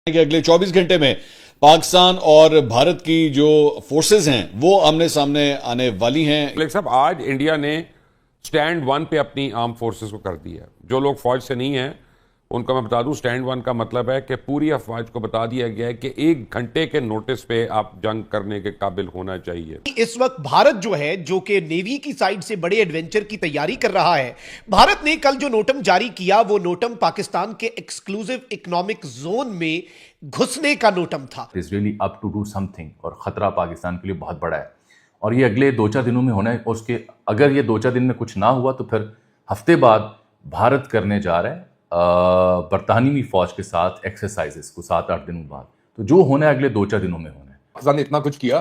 कि अगले 24 घंटे में पाकिस्तान और भारत की जो फोर्सेस हैं वो आमने सामने आने वाली हैं। मलिक साहब, आज इंडिया ने स्टैंड वन पे अपनी आर्म फोर्सेस को कर दिया है। जो लोग फौज से नहीं हैं उनको मैं बता दूं, स्टैंड वन का मतलब है कि पूरी अफवाज को बता दिया गया है कि 1 घंटे के नोटिस पे आप जंग करने के काबिल होना चाहिए। इस वक्त भारत जो है, जो कि नेवी की साइड से बड़े एडवेंचर की तैयारी कर रहा है, भारत ने कल जो नोटम जारी किया वो नोटम पाकिस्तान के एक्सक्लूसिव इकोनॉमिक जोन में घुसने का नोटम था। Is really up to do something और खतरा पाकिस्तान के लिए बहुत बड़ा है और ये अगले 2-4 दिनों में होना है। और उसके अगर ये 2-4 दिन में कुछ ना हुआ तो फिर हफ्ते बाद भारत करने जा रहा है बरतानवी फौज के साथ एक्सरसाइजेस को 7-8 दिनों बाद। तो जो होना है अगले 2-4 दिनों में होना है। पाकिस्तान ने इतना कुछ किया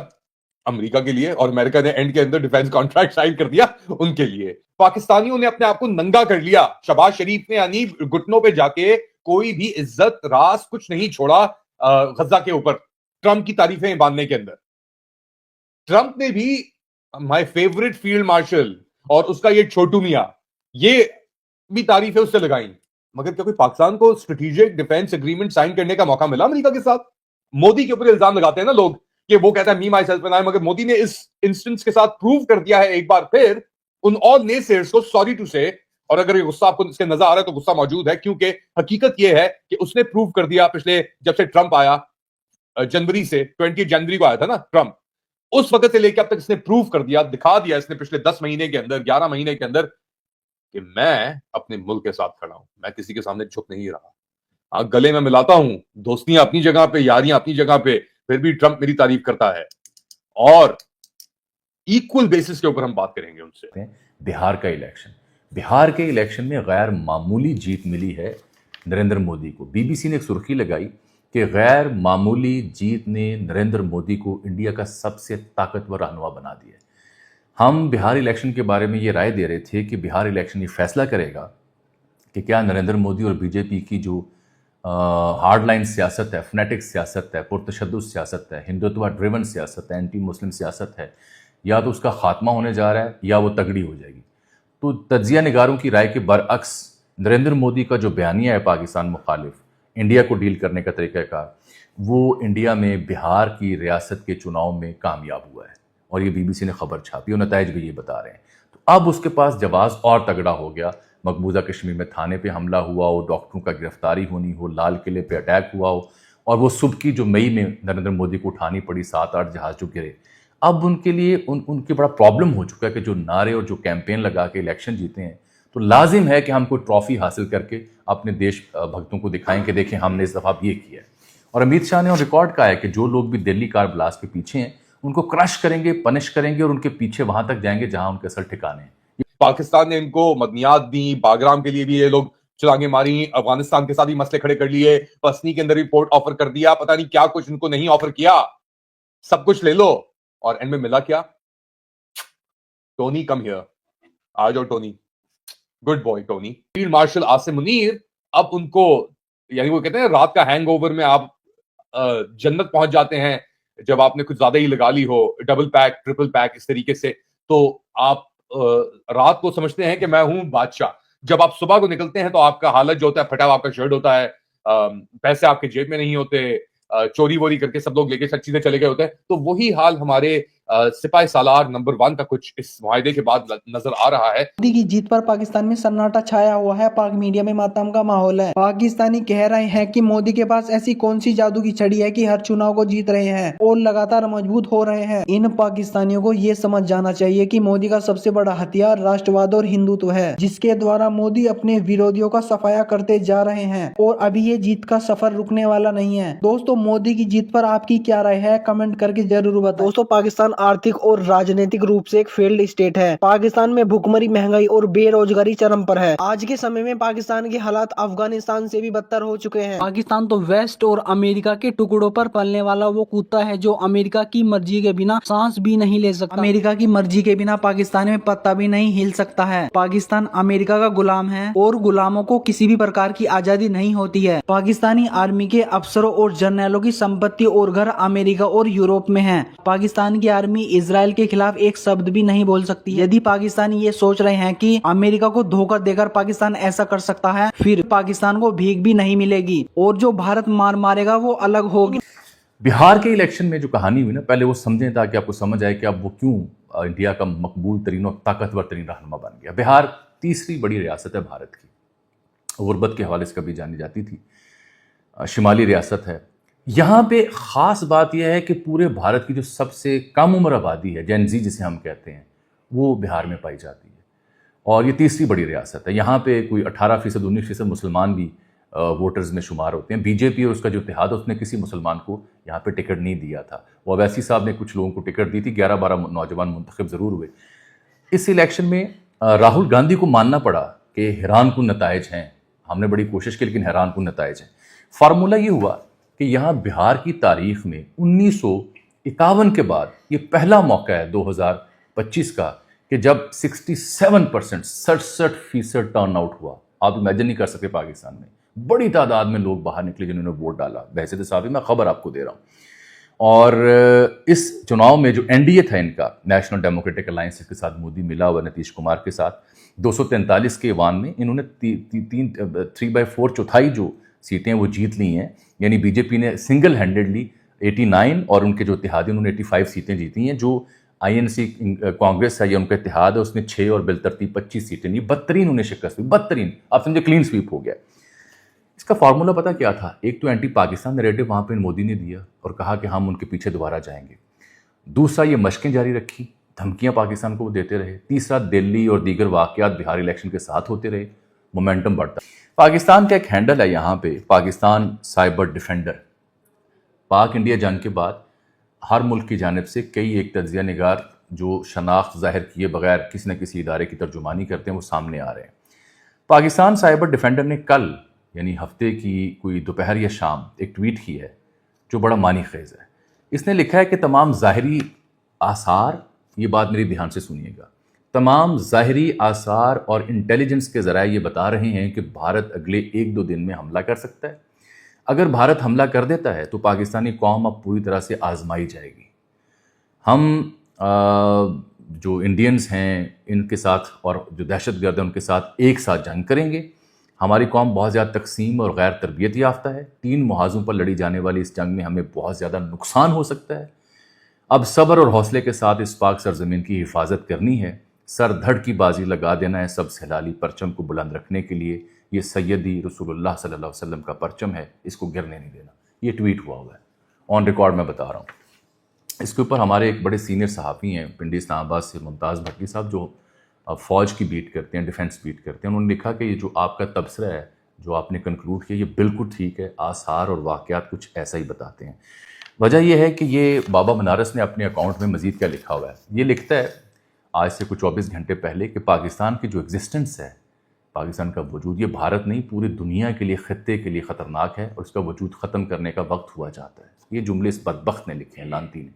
अमेरिका के लिए और अमेरिका ने एंड के अंदर डिफेंस कॉन्ट्रैक्ट साइन कर दिया उनके लिए। पाकिस्तानियों ने अपने आप को नंगा कर लिया। शहबाज शरीफ ने यानी घुटनों पे जाके कोई भी इज्जत रास कुछ नहीं छोड़ा गजा के ऊपर ट्रंप की तारीफें बांधने के अंदर। ट्रंप ने भी माय फेवरेट फील्ड मार्शल और उसका ये छोटू मियां, ये भी तारीफें उससे लगाई। मगर क्या कोई पाकिस्तान को स्ट्रेटेजिक डिफेंस एग्रीमेंट साइन करने का मौका मिला अमेरिका के साथ? मोदी के ऊपर इल्जाम लगाते हैं ना लोग कि वो कहता है मी माई सेल्फ एंड आई, मगर मोदी ने इस इंस्टेंस के साथ प्रूव कर दिया है एक बार फिर उन ऑल नेसेयर्स को, सॉरी टू से। और अगर ये गुस्सा आपको इसके नजर आ रहा है तो गुस्सा मौजूद है, क्योंकि हकीकत यह है कि उसने प्रूव कर दिया पिछले, जब से ट्रंप आया जनवरी से, 20 जनवरी को आया था ना ट्रंप, उस वक्त से लेकर अब तक इसने प्रूव कर दिया, दिखा दिया इसने पिछले 10 महीने के अंदर, 11 महीने के अंदर कि मैं अपने मुल्क के साथ खड़ा हूं, मैं किसी के सामने झुक नहीं रहा। गले में मिलाता हूं, दोस्तियां अपनी जगह पे, यारियां अपनी जगह पे, फिर भी ट्रंप मेरी तारीफ करता है और इक्वल बेसिस के ऊपर हम बात करेंगे उनसे। बिहार के इलेक्शन में गैर मामूली जीत मिली है नरेंद्र मोदी को। बीबीसी ने एक सुर्खी लगाई कि गैर मामूली जीत ने नरेंद्र मोदी को इंडिया का सबसे ताकतवर रहनुमा बना दिया। हम बिहार इलेक्शन के बारे में ये राय दे रहे थे कि बिहार इलेक्शन ये फैसला करेगा कि क्या नरेंद्र मोदी और बीजेपी की जो हार्डलाइन सियासत है, फनेटिक सियासत है, पुरतशद्दुद सियासत है, हिंदुत्व ड्रिवन सियासत है, एंटी मुस्लिम सियासत है, या तो उसका खात्मा होने जा रहा है या वो तगड़ी हो जाएगी। तो तज्जिया निगारों की राय के बरअक्स नरेंद्र मोदी का जो बयानिया है पाकिस्तान मुखालिफ, इंडिया को डील करने का तरीक़ाकार, वो इंडिया में बिहार की रियासत के चुनाव में कामयाब हुआ है और ये बीबीसी ने खबर छापी और नताइज भी ये बता रहे हैं। तो अब उसके पास जवाब और तगड़ा हो गया। मकबूजा कश्मीर में थाने पे हमला हुआ हो, डॉक्टरों का गिरफ्तारी होनी हो, लाल किले पे अटैक हुआ हो और वो सुबह की जो मई में नरेंद्र मोदी को उठानी पड़ी 7-8 जहाज जो गिरे, अब उनके लिए उनके बड़ा प्रॉब्लम हो चुका है कि जो नारे और जो कैंपेन लगा के इलेक्शन जीते हैं, तो लाजिम है कि हम कोई ट्रॉफी हासिल करके अपने देश भक्तों को दिखाएं कि देखें हमने इस दफ़ा ये किया है। और अमित शाह ने रिकॉर्ड कहा है कि जो लोग भी दिल्ली कार ब्लास्ट के पीछे हैं उनको क्रश करेंगे, पनिश करेंगे और उनके पीछे वहां तक जाएंगे जहां उनके असल ठिकाने हैं। पाकिस्तान ने इनको मदनियात दी, बागराम के लिए भी ये लोग चलांगे मारी, अफगानिस्तान के साथ भी मसले खड़े कर लिए, पसनी के अंदर भी पोर्ट ऑफर कर दिया, पता नहीं क्या कुछ उनको नहीं ऑफर किया, सब कुछ ले लो और एंड में मिला क्या? टोनी कम हियर, आ जाओ Tony, good boy Tony. Field marshal Asim Munir अब उनको, यानी वो कहते हैं रात का हैंगओवर में आप जन्नत पहुंच जाते हैं जब आपने कुछ ज्यादा ही लगा ली हो, डबल पैक, ट्रिपल पैक, इस तरीके से, तो आप रात को समझते हैं कि मैं हूं बादशाह। जब आप सुबह को निकलते हैं तो आपका हालत जो होता है, फटा हुआ आपका शर्ट होता है, पैसे आपके जेब में नहीं होते, चोरी वोरी करके सब लोग लेके सब चीजें चले गए होते हैं। तो वही हाल हमारे सिपाही सालार नंबर 1 का कुछ इस मुआहदे के बाद नजर आ रहा है। मोदी की जीत पर पाकिस्तान में सन्नाटा छाया हुआ है। पाक मीडिया में मातम का माहौल है। पाकिस्तानी कह रहे हैं कि मोदी के पास ऐसी कौन सी जादू की छड़ी है कि हर चुनाव को जीत रहे हैं और लगातार मजबूत हो रहे हैं। इन पाकिस्तानियों को ये समझ जाना चाहिए कि मोदी का सबसे बड़ा हथियार राष्ट्रवाद और हिंदुत्व है, जिसके द्वारा मोदी अपने विरोधियों का सफाया करते जा रहे हैं और अभी ये जीत का सफर रुकने वाला नहीं है। दोस्तों, मोदी की जीत पर आपकी क्या राय है? कमेंट करके जरूर बताएं। दोस्तों, पाकिस्तान आर्थिक और राजनीतिक रूप से एक फेल्ड स्टेट है। पाकिस्तान में भुखमरी, महंगाई और बेरोजगारी चरम पर है। आज के समय में पाकिस्तान के हालात अफगानिस्तान से भी बदतर हो चुके हैं। पाकिस्तान तो वेस्ट और अमेरिका के टुकड़ों पर पलने वाला वो कुत्ता है जो अमेरिका की मर्जी के बिना सांस भी नहीं ले सकता। अमेरिका की मर्जी के बिना पाकिस्तान में पत्ता भी नहीं हिल सकता है। पाकिस्तान अमेरिका का गुलाम है और गुलामों को किसी भी प्रकार की आजादी नहीं होती है। पाकिस्तानी आर्मी के अफसरों और जर्नलों की संपत्ति और घर अमेरिका और यूरोप में है। पाकिस्तान की आर्मी आर्मी इजराइल के खिलाफ एक शब्द भी नहीं बोल सकती। यदि पाकिस्तानी ये सोच रहे हैं कि अमेरिका को धोखा देकर पाकिस्तान ऐसा कर सकता है, फिर पाकिस्तान को भीख भी नहीं मिलेगी और जो भारत मार मारेगा वो अलग होगी। बिहार के इलेक्शन में जो कहानी हुई ना, पहले वो समझें ताकि आपको समझ आए कि अब वो क्यों इंडिया का मकबूल तरीन और ताकतवर तरीन रहनुमा बन गया। बिहार तीसरी बड़ी रियासत है भारत की, गुर्बत के हवाले से कभी जानी जाती थी, शिमाली रियासत है। यहाँ पे ख़ास बात यह है कि पूरे भारत की जो सबसे कम उम्र आबादी है, जेन ज़ी जिसे हम कहते हैं, वो बिहार में पाई जाती है और ये तीसरी बड़ी रियासत है। यहाँ पे कोई 18% 19% मुसलमान भी वोटर्स में शुमार होते हैं। बीजेपी और उसका जो इत्तेहाद है उसने किसी मुसलमान को यहाँ पे टिकट नहीं दिया था। वो अवैसी साहब ने कुछ लोगों को टिकट दी थी, 11-12 नौजवान मुंतखब ज़रूर हुए। इस इलेक्शन में राहुल गांधी को मानना पड़ा कि हैरानकुन नताइज हैं, हमने बड़ी कोशिश की लेकिन हैरानकुन नताइज हैं। फार्मूला ये हुआ कि यहाँ बिहार की तारीख में 1951 के बाद ये पहला मौका है 2025 का कि जब 67% टर्न आउट हुआ। आप इमेजिन नहीं कर सकते, पाकिस्तान में बड़ी तादाद में लोग बाहर निकले जिन्होंने वोट डाला। वैसे तो साहब मैं खबर आपको दे रहा हूँ। और इस चुनाव में जो एनडीए था इनका, नेशनल डेमोक्रेटिक अलायंस, के साथ मोदी मिला हुआ नीतीश कुमार के साथ, 243 के वान में इन्होंने 3/4 चौथाई जो सीटें वो जीत ली हैं। यानी बीजेपी ने सिंगल हैंडेडली 89 और उनके जो इत्तेहादी उन्होंने 85 सीटें जीती हैं। जो आईएनसी कांग्रेस है या उनका इत्तेहाद है उसने 6 और बिलतरतीब 25 सीटें ली। 72 उन्हें शिकस्त हुई, 72। आप समझे क्लीन स्वीप हो गया। इसका फार्मूला पता क्या था? एक तो एंटी पाकिस्तान नैरेटिव वहाँ पे मोदी ने दिया और कहा कि हम उनके पीछे दोबारा जाएंगे। दूसरा, ये मशकें जारी रखी, धमकियां पाकिस्तान को वो देते रहे। तीसरा, दिल्ली और दीगर वाकयात बिहार इलेक्शन के साथ होते रहे, मोमेंटम बढ़ता। पाकिस्तान का एक हैंडल है यहाँ पे, पाकिस्तान साइबर डिफेंडर। पाक इंडिया जंग के बाद हर मुल्क की जानिब से कई एक तज्जिया निगार जो शनाख्त जाहिर किए बगैर किसी न किसी इदारे की तर्जुमानी करते हैं वो सामने आ रहे हैं। पाकिस्तान साइबर डिफेंडर ने कल यानी हफ्ते की कोई दोपहर या शाम एक ट्वीट की है जो बड़ा मानी खेज है। इसने लिखा है कि तमाम ज़ाहिरी आसार, ये बात मेरी ध्यान से सुनिएगा, तमाम ज़ाहिरी आसार और इंटेलिजेंस के ज़राए ये बता रहे हैं कि भारत अगले 1-2 दिन में हमला कर सकता है। अगर भारत हमला कर देता है तो पाकिस्तानी कौम अब पूरी तरह से आजमाई जाएगी। हम जो इंडियंस हैं इनके साथ और जो दहशतगर्द हैं उनके साथ एक साथ जंग करेंगे। हमारी कौम बहुत ज़्यादा तकसीम और गैर तरबियत याफ्ता है। 3 मुहाज़ों पर लड़ी जाने वाली इस जंग में हमें बहुत ज़्यादा नुकसान हो सकता है। अब सब्र और हौसले के साथ इस पाक सरजमीन की हिफाजत करनी है। सर धड़ की बाजी लगा देना है सब हिलाली परचम को बुलंद रखने के लिए। ये सैयदी रसूलुल्लाह सल्लल्लाहु अलैहि वसल्लम का परचम है, इसको गिरने नहीं देना। ये ट्वीट हुआ है, ऑन रिकॉर्ड मैं बता रहा हूँ। इसके ऊपर हमारे एक बड़े सीनियर सहाफ़ी हैं पिंडी इस्लामाबाद से, मुमताज़ भट्टी साहब, जो फ़ौज की बीट करते हैं, डिफेंस बीट करते हैं। उन्होंने लिखा कि ये जो आपका तबसरा है, जो आपने कंक्लूड किया, ये बिल्कुल ठीक है। आसार और वाक़यात कुछ ऐसा ही बताते हैं। वजह यह है कि ये बाबा बनारस ने अपने अकाउंट में मज़ीद क्या लिखा हुआ है। ये लिखता है आज से कुछ 24 घंटे पहले कि पाकिस्तान की जो एग्जिस्टेंस है, पाकिस्तान का वजूद, ये भारत नहीं पूरी दुनिया के लिए, ख़त्ते के लिए ख़तरनाक है और उसका वजूद ख़त्म करने का वक्त हुआ जाता है। ये जुमले इस बदबख्त ने लिखे हैं, लानती ने।